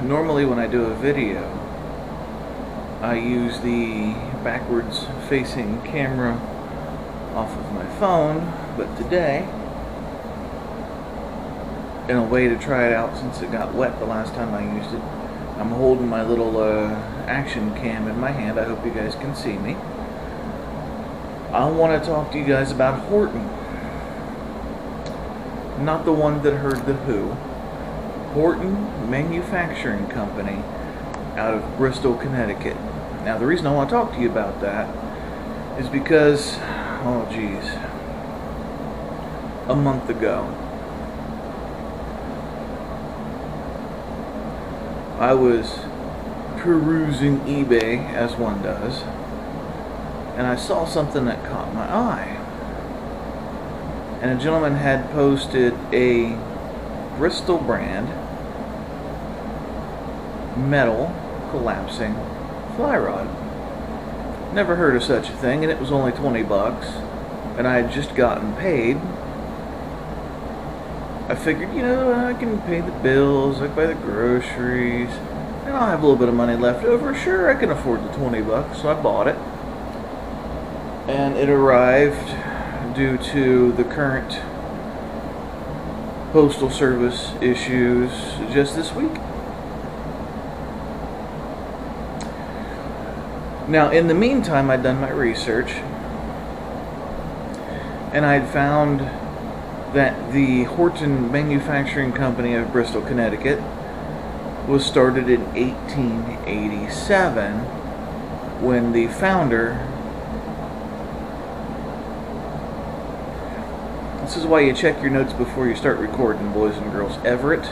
Normally when I do a video, I use the backwards facing camera off of my phone, but today, in a way to try it out since it got wet the last time I used it, I'm holding my little action cam in my hand. I hope you guys can see me. I want to talk to you guys about Horton. Not the one that heard the Who. Horton Manufacturing Company out of Bristol, Connecticut. Now the reason I want to talk to you about that is because, oh geez, a month ago I was perusing eBay, as one does, and I saw something that caught my eye. And a gentleman had posted a Bristol brand metal collapsing fly rod. Never heard of such a thing, and it was only 20 bucks, and I had just gotten paid. I figured, I can pay the bills, I can buy the groceries, and I'll have a little bit of money left over. Sure, I can afford the 20 bucks, so I bought it. And it arrived due to the current Postal Service issues just this week. Now, in the meantime, I'd done my research, and I'd found that the Horton Manufacturing Company of Bristol, Connecticut was started in 1887 when the founder, this is why you check your notes before you start recording, boys and girls, Everett,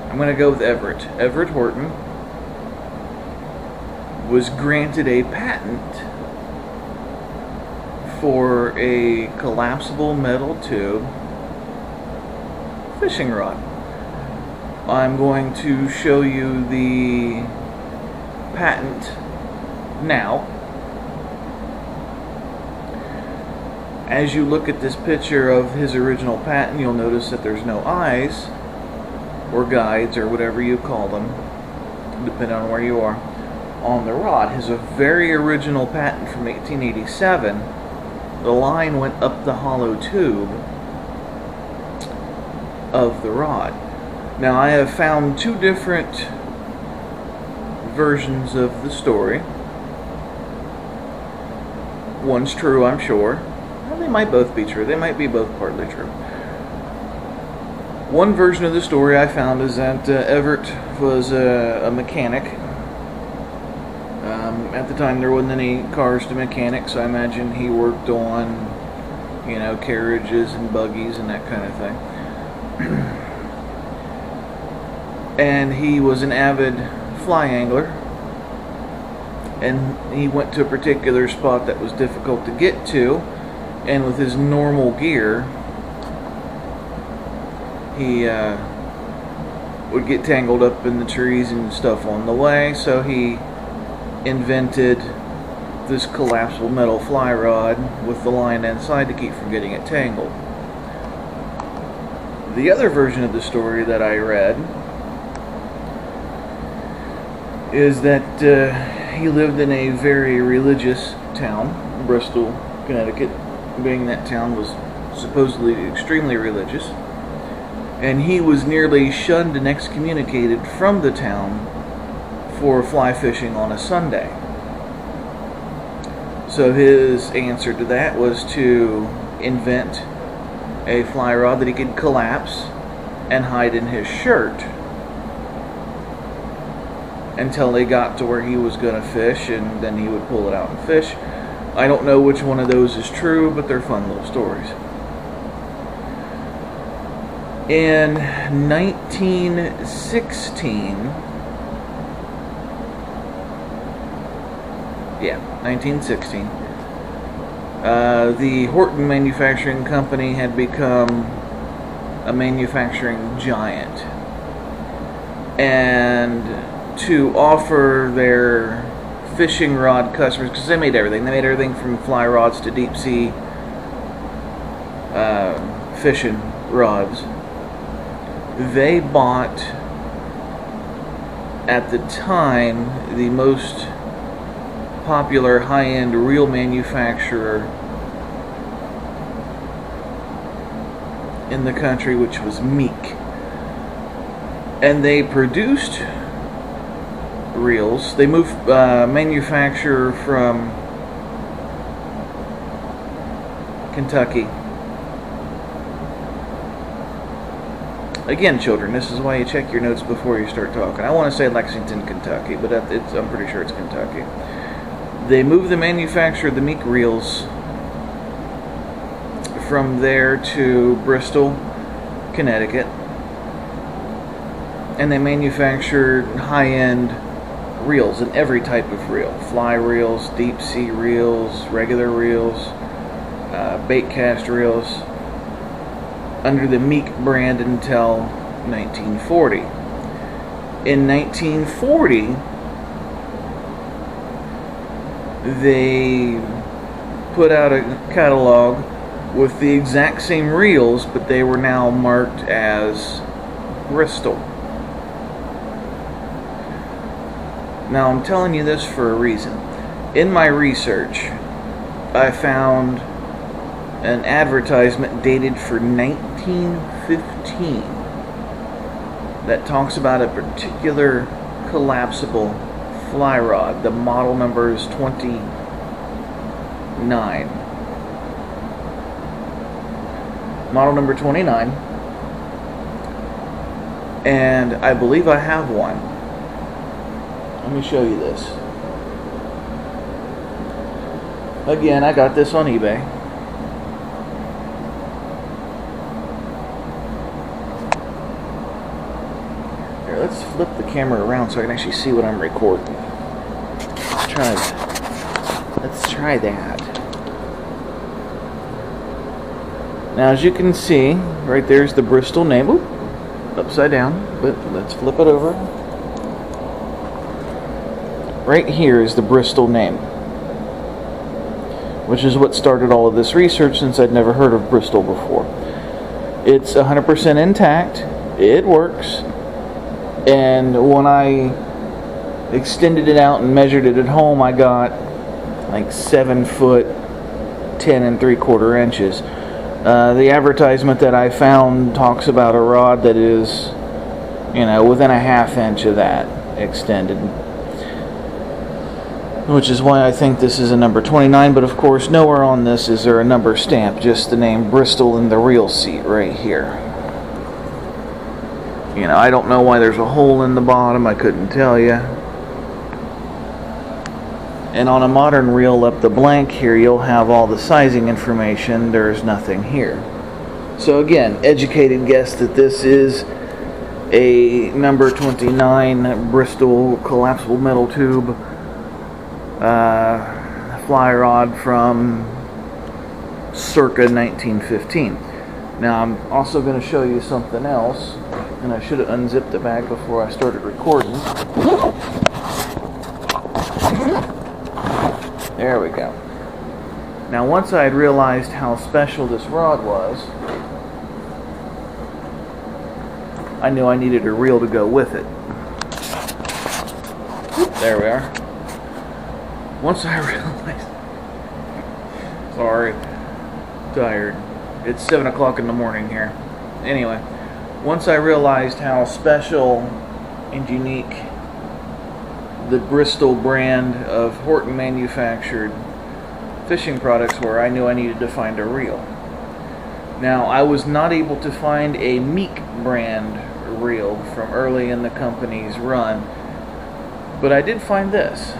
I'm going to go with Everett. Everett Horton was granted a patent for a collapsible metal tube fishing rod. I'm going to show you the patent now. As you look at this picture of his original patent, you'll notice that there's no eyes or guides or whatever you call them, depending on where you are, on the rod. His very original patent from 1887, the line went up the hollow tube of the rod. Now, I have found two different versions of the story. One's true, I'm sure. Well, they might both be true. They might be both partly true. One version of the story I found is that Everett was a mechanic. At the time, there wasn't any cars to mechanic, so I imagine he worked on, carriages and buggies and that kind of thing. And he was an avid fly angler, and he went to a particular spot that was difficult to get to, and with his normal gear, he would get tangled up in the trees and stuff on the way, so he invented this collapsible metal fly rod with the line inside to keep from getting it tangled. The other version of the story that I read is that he lived in a very religious town, Bristol, Connecticut, being that town was supposedly extremely religious, and he was nearly shunned and excommunicated from the town for fly fishing on a Sunday. So his answer to that was to invent a fly rod that he could collapse and hide in his shirt until they got to where he was going to fish, and then he would pull it out and fish. I don't know which one of those is true, but they're fun little stories. In 1916, 1916, the Horton Manufacturing Company had become a manufacturing giant, and to offer their fishing rod customers, because they made everything from fly rods to deep sea fishing rods, they bought at the time, the most popular high-end reel manufacturer in the country, which was Meek. And they produced reels. They moved manufacturer from Kentucky. Again, children, this is why you check your notes before you start talking. I want to say Lexington, Kentucky, but I'm pretty sure it's Kentucky. They moved the manufacture of the Meek reels from there to Bristol, Connecticut, and they manufactured high-end reels in every type of reel. Fly reels, deep sea reels, regular reels, bait cast reels, under the Meek brand until 1940. In 1940, they put out a catalog with the exact same reels, but they were now marked as Bristol. Now, I'm telling you this for a reason. In my research, I found an advertisement dated for 1915 that talks about a particular collapsible fly rod. The model number is 29. Model number 29. And I believe I have one. Let me show you this. Again, I got this on eBay. Here, let's flip the camera around so I can actually see what I'm recording. Let's try that. Now, as you can see, right there's the Bristol name. Oop, upside down, but let's flip it over. Right here is the Bristol name, which is what started all of this research, since I'd never heard of Bristol before. It's 100% intact. It works. And when I extended it out and measured it at home, I got like 7 foot 10 3/4 inches. The advertisement that I found talks about a rod that is, within a ½ inch of that extended, which is why I think this is a number 29. But of course, nowhere on this is there a number stamp, just the name Bristol in the reel seat right here. I don't know why there's a hole in the bottom. I couldn't tell you. And on a modern reel up the blank here, you'll have all the sizing information. There's nothing here. So again, educated guess that this is a number 29 Bristol collapsible metal tube fly rod from circa 1915. Now, I'm also going to show you something else, and I should have unzipped the bag before I started recording. There we go. Now, once I had realized how special this rod was, I knew I needed a reel to go with it. There we are. Once I realized... Sorry. Tired. It's 7 o'clock in the morning here. Anyway, once I realized how special and unique the Bristol brand of Horton manufactured fishing products were, I knew I needed to find a reel. Now, I was not able to find a Meek brand reel from early in the company's run, but I did find this.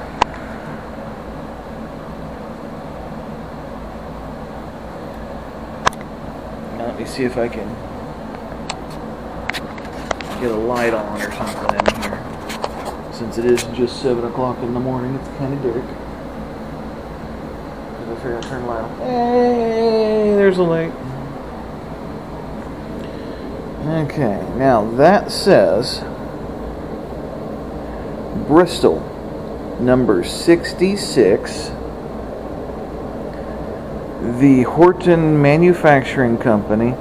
Now, let me see if I can get a light on or something in here. Since it is just 7 o'clock in the morning, it's kind of dark. I figure I'll turn the light on. Hey, there's a light. Okay, now that says Bristol, number 66, the Horton Manufacturing Company,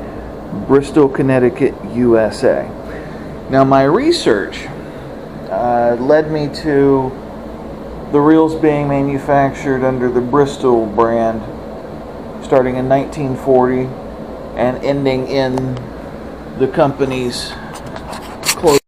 Bristol, Connecticut, USA. Now, my research, led me to the reels being manufactured under the Bristol brand, starting in 1940 and ending in the company's closing.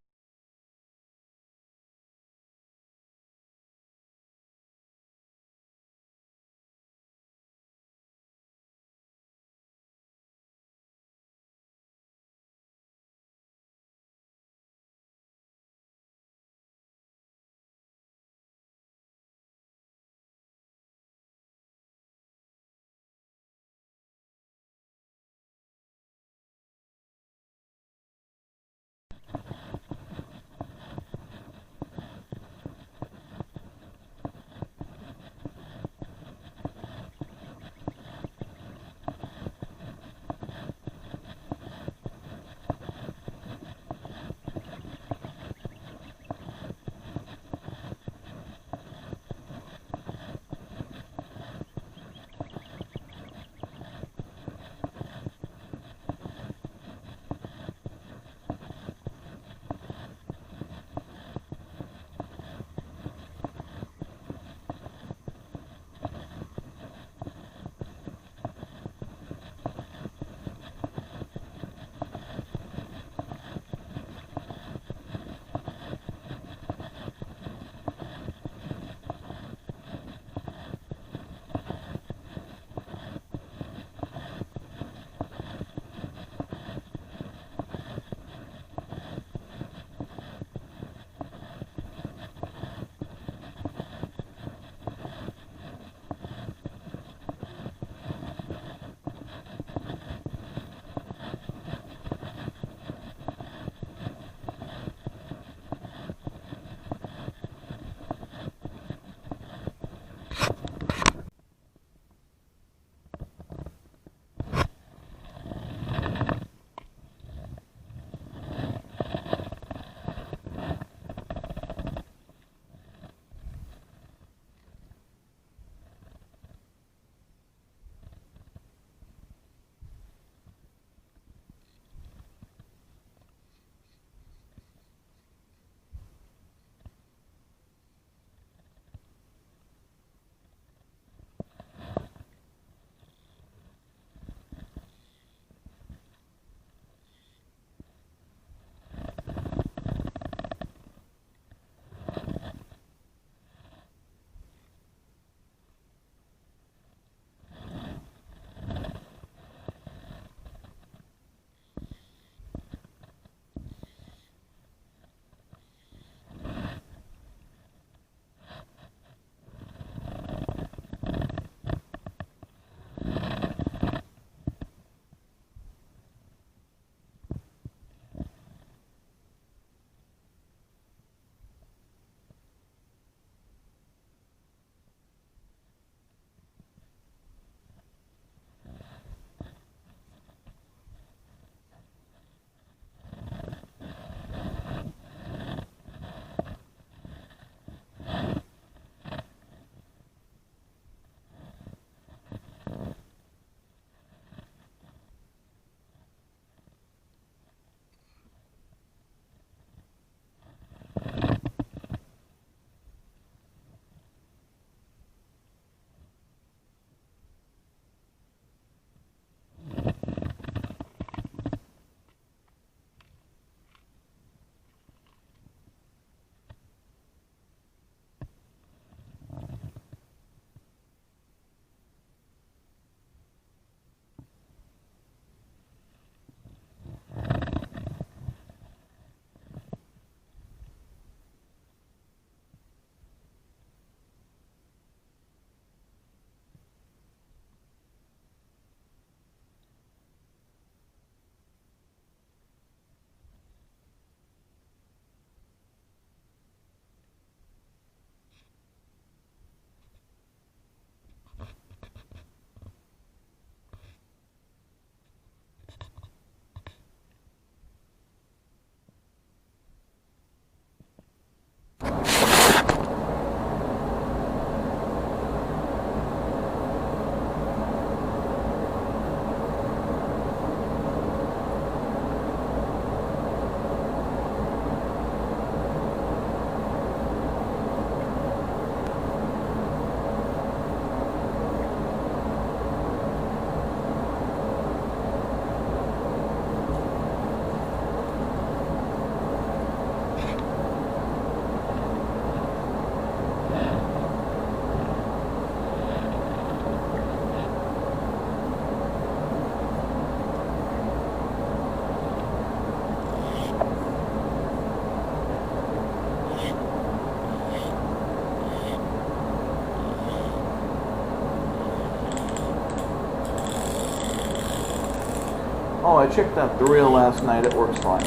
Oh, I checked out the reel last night. It works fine.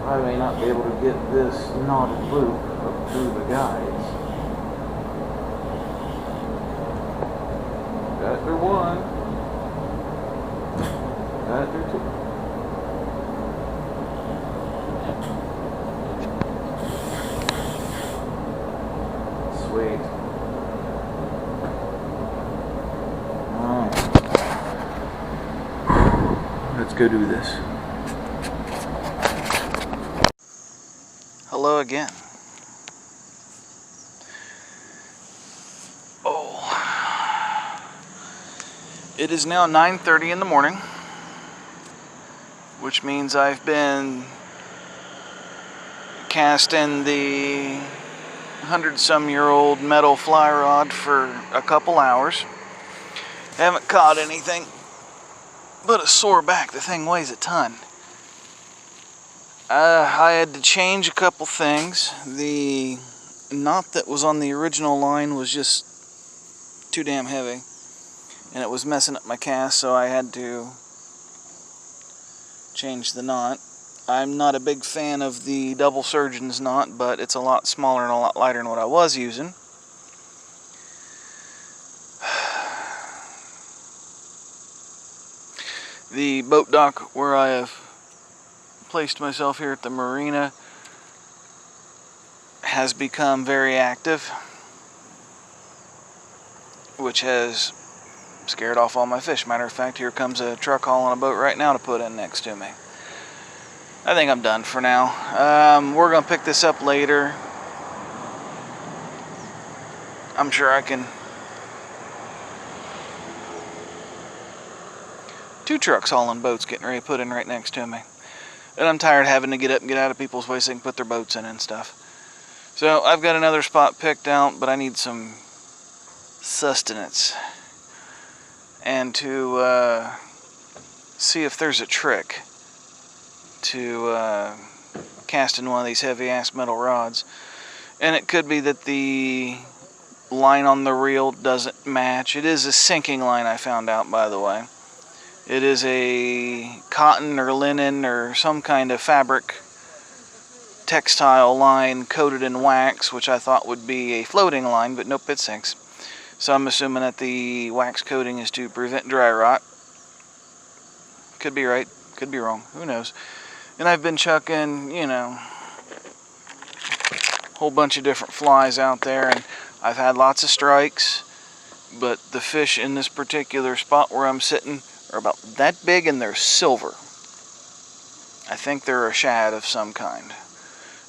I may not be able to get this knotted loop up through the guides. Got it through one. Got it through two. Sweet. Alright. Let's go do this. Hello again. Oh. It is now 9:30 in the morning, which means I've been casting the 100-some-year-old metal fly rod for a couple hours. Haven't caught anything but a sore back. The thing weighs a ton. I had to change a couple things. The knot that was on the original line was just too damn heavy, and it was messing up my cast, so I had to change the knot. I'm not a big fan of the double surgeon's knot, but it's a lot smaller and a lot lighter than what I was using. The boat dock where I have placed myself here at the marina has become very active, which has scared off all my fish. Matter of fact, here comes a truck hauling a boat right now to put in next to me. I think I'm done for now. We're gonna pick this up later. I'm sure I can. Two trucks hauling boats getting ready to put in right next to me. And I'm tired of having to get up and get out of people's way so they can put their boats in and stuff. So I've got another spot picked out, but I need some sustenance. And to see if there's a trick to casting one of these heavy-ass metal rods. And it could be that the line on the reel doesn't match. It is a sinking line, I found out, by the way. It is a cotton or linen or some kind of fabric textile line coated in wax, which I thought would be a floating line, but nope, it sinks. So I'm assuming that the wax coating is to prevent dry rot. Could be right, could be wrong, who knows. And I've been chucking, you know, a whole bunch of different flies out there, and I've had lots of strikes, but the fish in this particular spot where I'm sitting are about that big, and they're silver. I think they're a shad of some kind.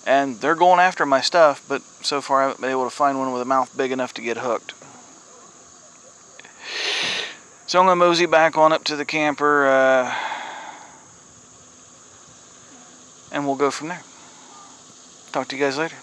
And they're going after my stuff, but so far I haven't been able to find one with a mouth big enough to get hooked. So I'm going to mosey back on up to the camper, and we'll go from there. Talk to you guys later.